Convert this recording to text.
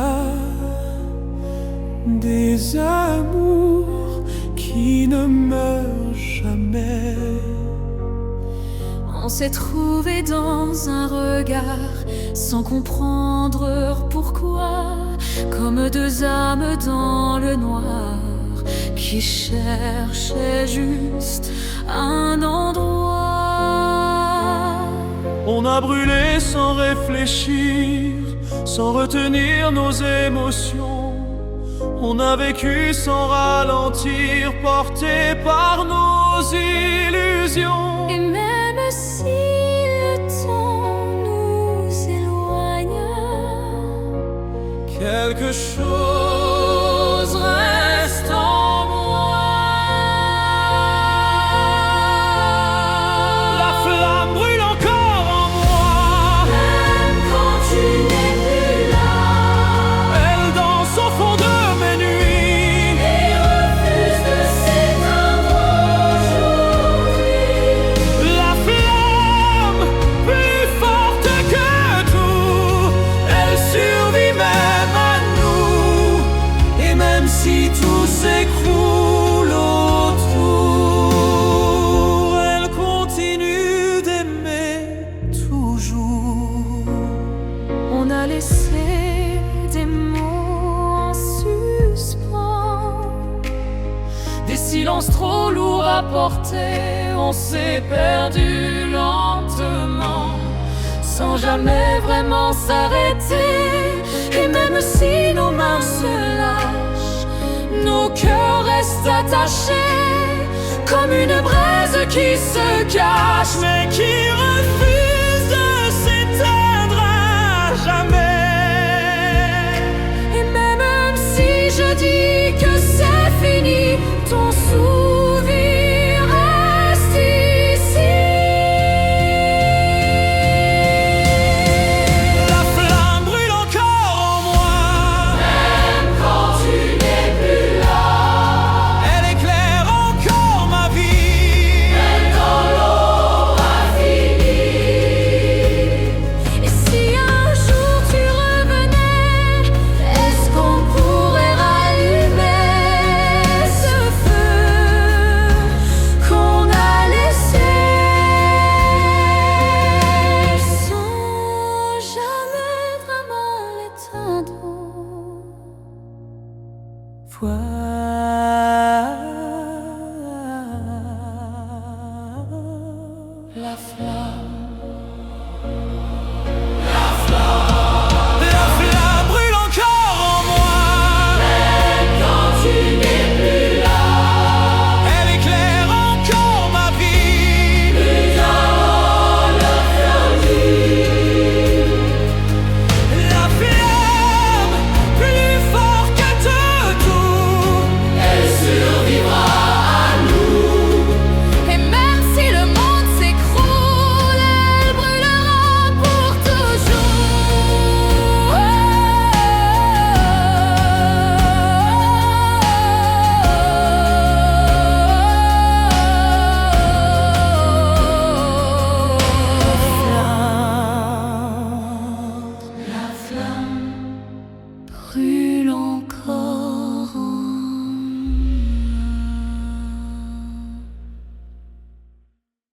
a des amours qui ne meurent jamais. On s'est trouvé dans un regard sans comprendre pourquoi, comme deux âmes dans le noir qui cherchaient juste un endroit. On a brûlé sans réfléchir, sans retenir nos émotions. On a vécu sans ralentir, porté par nos illusions. Et même si le temps nous éloigne, quelque chose reste en moi. La flamme brûle encore en moi. même quand tu n'es plus là, Elle danse au fond de mes nuits et refuse de s'éteindre aujourd'hui. La flamme, plus forte que tout, elle survit même à nous. Et même si tout s'écroule autour, elle continue d'aimer toujours. On a laissé des mots en suspens, des silences trop lourds à porter. On s'est perdu lentement, sans jamais vraiment s'arrêter. Et même si nos mains se lâchent, nos cœurs restent attachés, comme une braise qui se cache, Mais qui refuse de s'éteindre à jamais. Et même si je dis que c'est fini, ton souvenir reste ici. La flamme brûle encore en moi. Même quand tu n'es plus là, Elle éclaire encore ma vie. même dans l'ombre infinie. Et si un jour tu revenais, est-ce qu'on pourrait rallumer ce feu qu'on a laissé sans jamais vraiment l'éteindre? Voilà. La flamme. La flamme brûle encore en moi. Quand tu n'es plus là, Elle éclaire encore ma vie. La flamme, plus fort que tout, elle survivra à nous. Et même si le monde s'écroule, elle brûlera pour toujours. La flamme brûle.